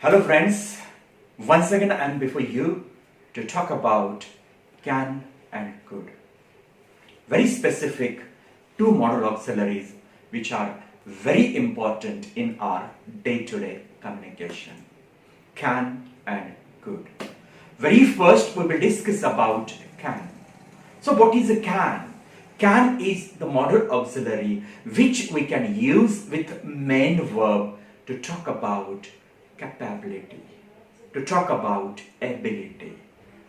Hello friends, once again I am before you to talk about can and could. Very specific two modal auxiliaries which are very important in our day-to-day communication. Can and could. Very first we will discuss about can. So what is a can? Can is the modal auxiliary which we can use with main verb to talk about capability, to talk about ability,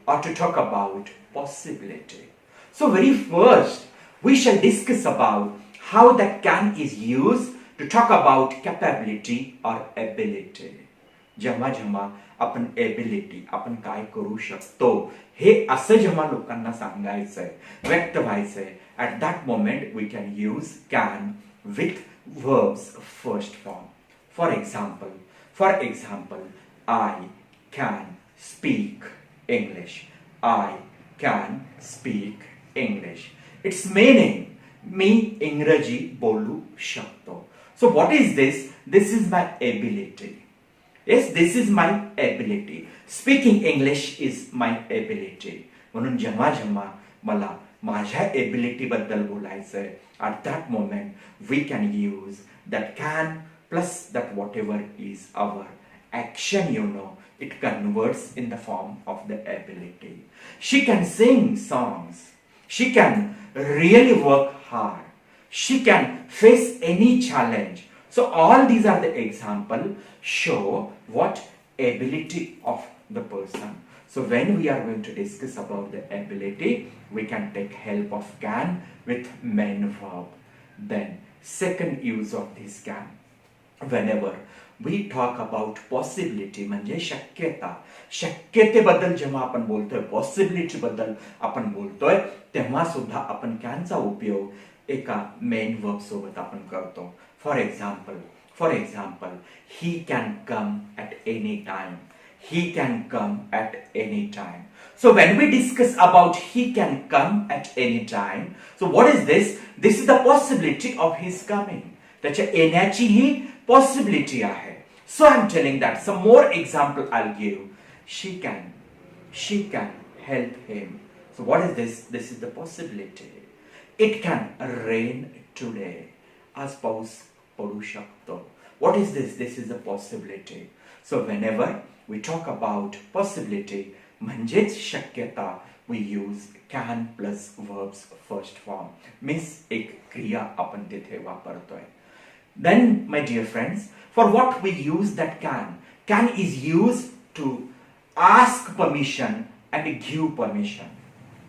or to talk about possibility. So very first we shall discuss about how that can is used to talk about capability or ability. जेव्हा जेव्हा आपण ability आपण काय करू शकतो हे असं जेव्हा लोकांना सांगायचंय व्यक्त व्हायचंय at that moment we can use can with verbs first form. For example, I can speak English. I can speak English. Its meaning मी इंग्रजी बोलू शकतो. So what is this? This is my ability. Yes, this is my ability. Speaking English is my ability. म्हणून जेव्हा जेव्हा मला माझ्या ability बद्दल बोलायचंय at that moment we can use that can plus that whatever is our action, it converts in the form of the ability. She can sing songs. She can really work hard. She can face any challenge. So all these are the example show what ability of the person. So when we are going to discuss about the ability, we can take help of can with main verb. Then second use of this can. Whenever we talk about possibility म्हणजे शक्यता, शक्यतेबद्दल जेव्हा आपण बोलतोय, possibility बद्दल आपण बोलतोय, तेव्हा सुद्धा आपण कॅनचा उपयोग एका मेन वर्ब सोबत आपण करतो. For example, he can come at any time. He can come at any time. So when we discuss about he can come at any time, so what is this? This is the possibility of his coming. त्याच्या येण्याची ही possibility आहे. So I'm telling that some more example I'll give. She can help him. So what is this? This is the possibility. It can rain today. आज पाऊस पडू शकतो. What is this? This is a possibility. So whenever we talk about possibility, म्हणजेच शक्यता, we use can plus verbs first form. Means एक क्रिया आपण तिथे वापरतोय. Then, my dear friends, for what we use that can? Can is used to ask permission and give permission.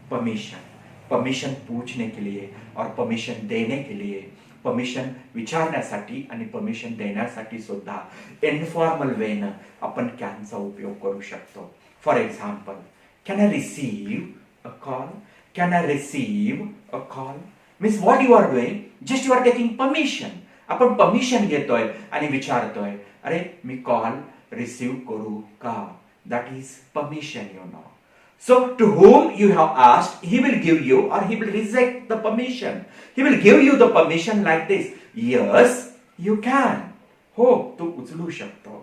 Permission पूछने के लिए और permission देने के लिए, परमिशन विचारण्यासाठी आणि परमिशन देण्यासाठी सुद्धा इनफॉर्मल वेन आपण कॅनचा उपयोग करू शकतो. For example, can I receive a call? Can I receive a call means what you are doing, just you are taking permission. आपण परमिशन घेतोय आणि विचारतोय, अरे मी कॉल रिसीव्ह करू का? That is permission. So to whom you have asked, he will give you or he will reject the permission. He will give you the permission like this. Yes, you can. हो, तू उचलू शकतो.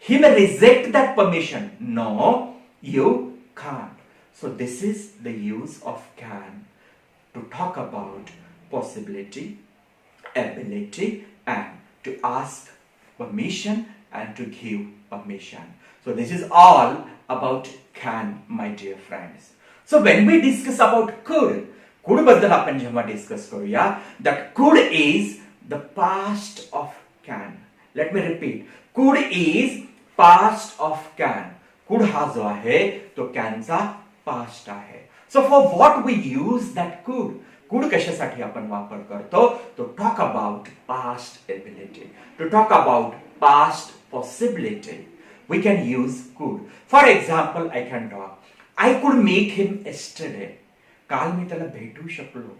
He may reject that permission. No, you can't. So this is the use of can to talk about possibility, ability, and to ask permission and to give permission. So this is all about can, my dear friends. So when we discuss about could बद्दल आपण जेव्हा discuss करूया, that could is the past of can. Let me repeat. Could is past of can. Could हा जो आहे तो कॅनचा past आहे. So for what we use that could? Could कशासाठी आपण वापर करतो? To talk about past ability, to talk about past possibility. We can use could. For example, I can talk. I could meet him yesterday. काल मी त्याला भेटू शकलो.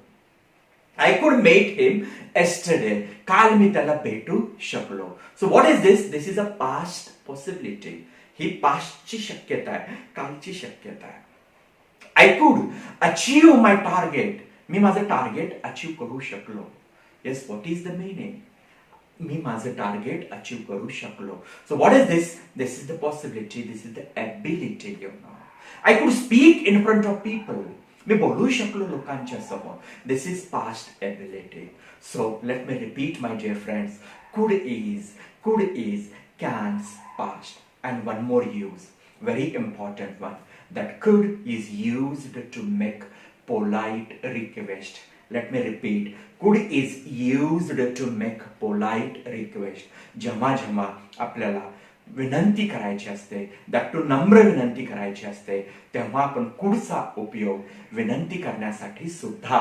I could meet him yesterday. काल मी त्याला भेटू शकलो. So what is this? This is a past possibility. ही पास्टची शक्यता आहे, कालची शक्यता आहे. I could achieve my target. मी माझं टार्गेट अचीव करू शकलो. Yes, what is the meaning? मी माझं टार्गेट अचीव करू शकलो. So what is this? This is the possibility, this is the ability. I could speak in front of people. मी बोलू शकलो लोकांच्या समोर. This is past ability. So let me repeat my dear friends. Could is can's past. And one more use, very important one, that could is used to make polite request. Let me repeat. Could is used to make polite request. जेव्हा जेव्हा आपल्याला विनंती करायची असते, that to नम्र विनंती करायची असते, तेव्हा आपण कुडचा उपयोग विनंती करण्यासाठी सुद्धा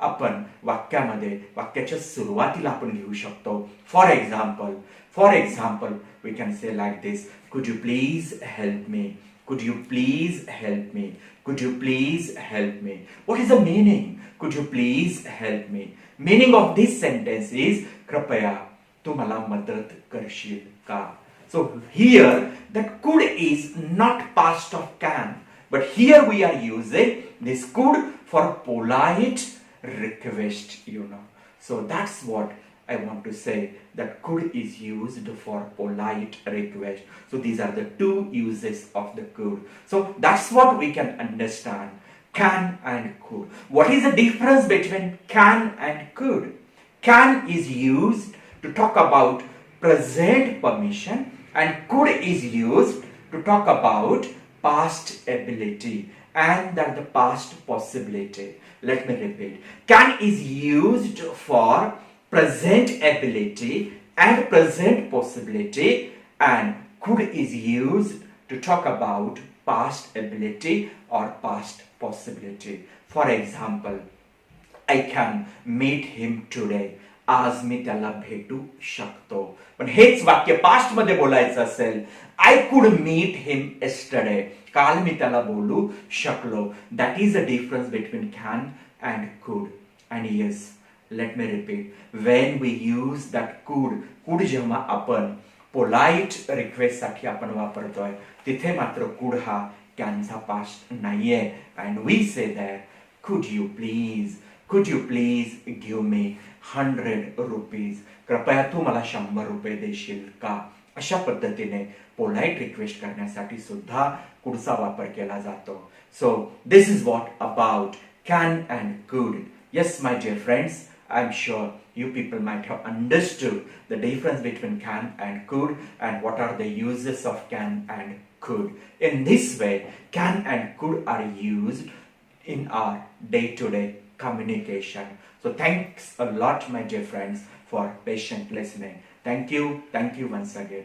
आपण वाक्याच्या सुरुवातीला आपण घेऊ शकतो. For example we can say like this. Could you please help me? Could you please help me? Could you please help me? What is the meaning? Could you please help me? Meaning of this sentence is कृपया तू मला मदत करशील का? So here that could is not past of can, but here we are using this could for polite request, So that's what I want to say, that could is used for polite request. So these are the two uses of the could. So that's what we can understand, can and could. What is the difference between can and could? Can is used to talk about present permission, and could is used to talk about past ability and that the past possibility. Let me repeat. Can is used for present ability and present possibility, and could is used to talk about past ability or past possibility. For example, I can meet him today. आज मी त्याला भेटू शकतो. पण हेच वाक्य past मध्ये बोलायचं असेल, I could meet him yesterday. काल मी त्याला बोलू शकलो. That is a difference between can and could. And yes, let me repeat. When we use that could जेव्हा आपण पोलाइट रिक्वेस्ट साठी आपण वापरतोय, तिथे मात्र कुड हा कॅनचा पास्ट नाहीये. And we say that could you please give me 100 rupees? कृपया तू मला 100 रुपये देशील का? अशा पद्धतीने पोलाइट रिक्वेस्ट करण्यासाठी सुद्धा कुडचा वापर केला जातो. So this is what about can and could. Yes, my dear friends, I'm sure you people might have understood the difference between can and could and what are the uses of can and could. In this way, can and could are used in our day-to-day communication. So thanks a lot, my dear friends, for patient listening. Thank you once again.